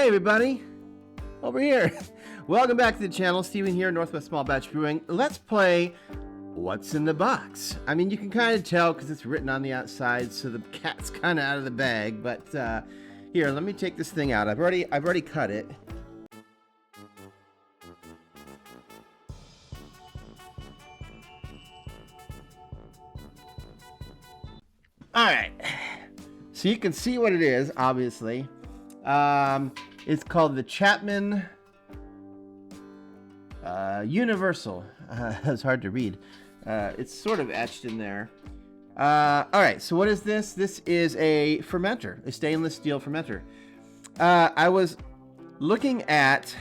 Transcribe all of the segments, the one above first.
Hey everybody, over here. Welcome back to the channel. Steven here, Northwest Small Batch Brewing. Let's play What's in the Box. I mean, you can kind of tell because it's written on the outside, so the cat's kind of out of the bag. But here, let me take this thing out. I've already cut it. All right, so you can see what it is. Obviously, it's called the Chapman Universal. It's hard to read. It's sort of etched in there. All right, so what is this? This is a fermenter, a stainless steel fermenter. I was looking at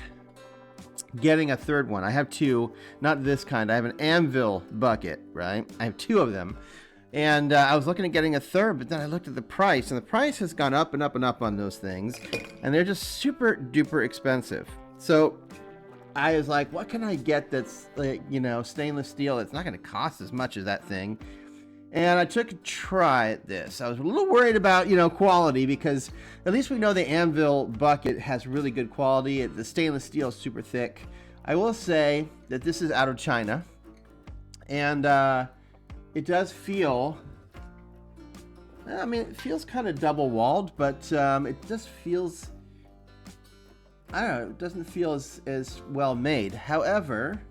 getting a third one. I have two, not this kind. I have an anvil bucket, right? I have two of them. And I was looking at getting a third, but then I looked at the price, and the price has gone up and up and up on those things, and they're just super duper expensive. So I was like, what can I get that's, like, you know, stainless steel? It's not going to cost as much as that thing. And I took a try at this. I was a little worried about, you know, quality, because at least we know the anvil bucket has really good quality. The stainless steel is super thick. I will say that this is out of China, and it does feel, I mean, it feels kind of double-walled, but it just feels, I don't know, it doesn't feel as well made. However,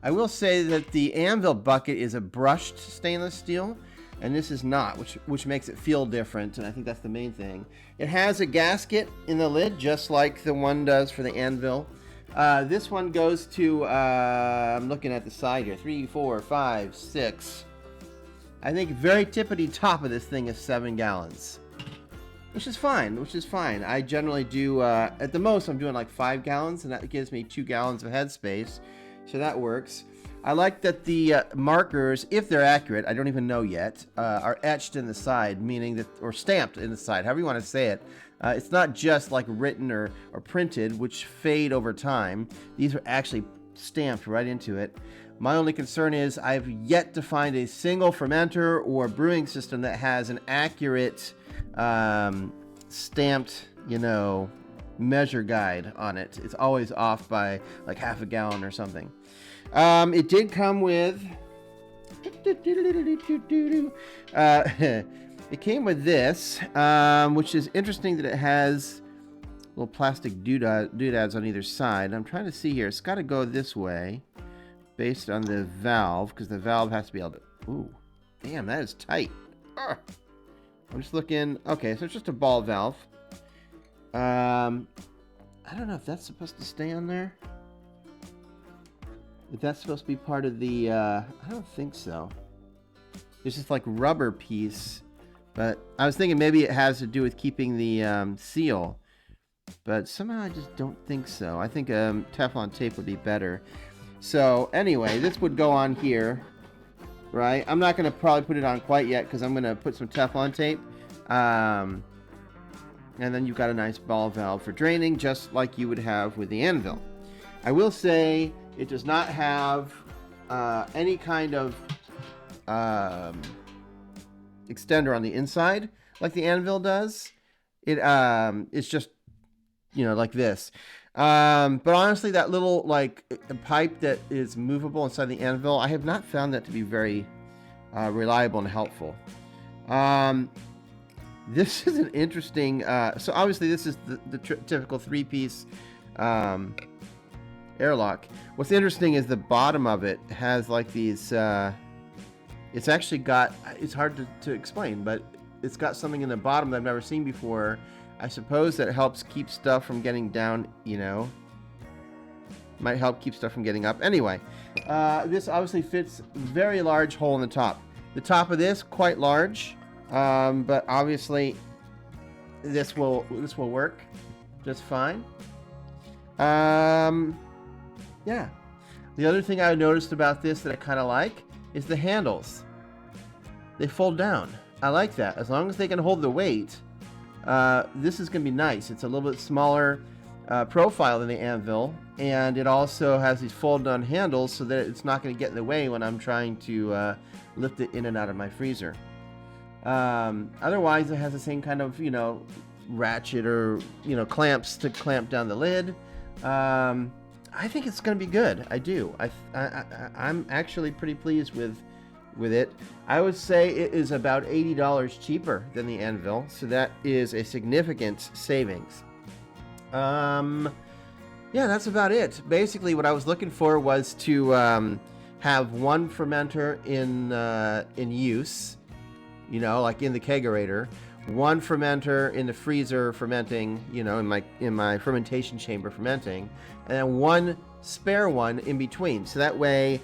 I will say that the anvil bucket is a brushed stainless steel, and this is not, which makes it feel different, and I think that's the main thing. It has a gasket in the lid, just like the one does for the anvil. This one goes to, I'm looking at the side here, 3, 4, 5, 6. I think very tippity top of this thing is 7 gallons, which is fine. I generally do, at the most, I'm doing like 5 gallons, and that gives me 2 gallons of headspace, so that works. I like that the markers, if they're accurate, I don't even know yet, are etched in the side, meaning that, or stamped in the side, however you want to say it. It's not just like written or printed, which fade over time. These are actually stamped right into it. My only concern is I've yet to find a single fermenter or brewing system that has an accurate stamped, you know, measure guide on it. It's always off by like half a gallon or something. It did come with it came with this, which is interesting that it has little plastic doodads on either side. I'm trying to see here. It's got to go this way based on the valve, because the valve has to be able to... Ooh, damn, that is tight. Ugh. I'm just looking... Okay, so it's just a ball valve. I don't know if that's supposed to stay on there. If that's supposed to be part of the... I don't think so. It's just like rubber piece. But I was thinking maybe it has to do with keeping the seal. But somehow I just don't think so. I think Teflon tape would be better. So anyway, this would go on here, right? I'm not going to probably put it on quite yet because I'm going to put some Teflon tape. And then you've got a nice ball valve for draining, just like you would have with the anvil. I will say it does not have any kind of extender on the inside like the anvil does. It's just, you know, like this. But honestly, that little like pipe that is movable inside the anvil, I have not found that to be very reliable and helpful. This is an interesting, so obviously this is the typical 3-piece airlock. What's interesting is the bottom of it has like these, it's actually got, it's hard to explain, but it's got something in the bottom that I've never seen before. I suppose that helps keep stuff from getting down, you know. Might help keep stuff from getting up. Anyway, this obviously fits very large hole in the top. The top of this, quite large, but obviously this will work just fine. Yeah. The other thing I noticed about this that I kind of like is the handles. They fold down. I like that. As long as they can hold the weight. This is going to be nice. It's a little bit smaller profile than the anvil, and it also has these fold-down handles so that it's not going to get in the way when I'm trying to lift it in and out of my freezer. Otherwise, it has the same kind of, you know, ratchet or, you know, clamps to clamp down the lid. I think it's going to be good. I do. I'm actually pretty pleased with it. I would say it is about $80 cheaper than the Anvil, so that is a significant savings. Yeah, that's about it. Basically, what I was looking for was to have one fermenter in use, you know, like in the kegerator, one fermenter in the freezer fermenting, you know, in my fermentation chamber fermenting, and then one spare one in between. So that way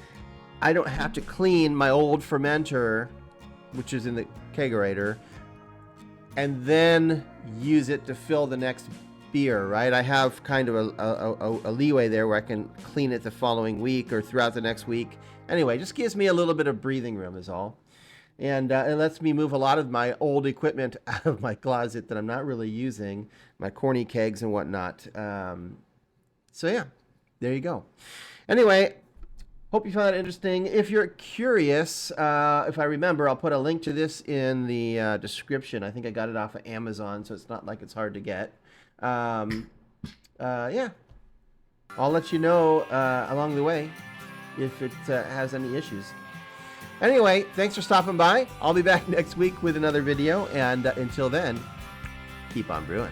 I don't have to clean my old fermenter, which is in the kegerator, and then use it to fill the next beer, right? I have kind of a leeway there where I can clean it the following week or throughout the next week. Anyway, just gives me a little bit of breathing room is all. And it lets me move a lot of my old equipment out of my closet that I'm not really using, my corny kegs and whatnot. So yeah, there you go. Anyway, hope you found that interesting. If you're curious, if I remember, I'll put a link to this in the description. I think I got it off of Amazon, so it's not like it's hard to get. Yeah, I'll let you know along the way if it has any issues. Anyway, thanks for stopping by. I'll be back next week with another video, and until then, keep on brewing.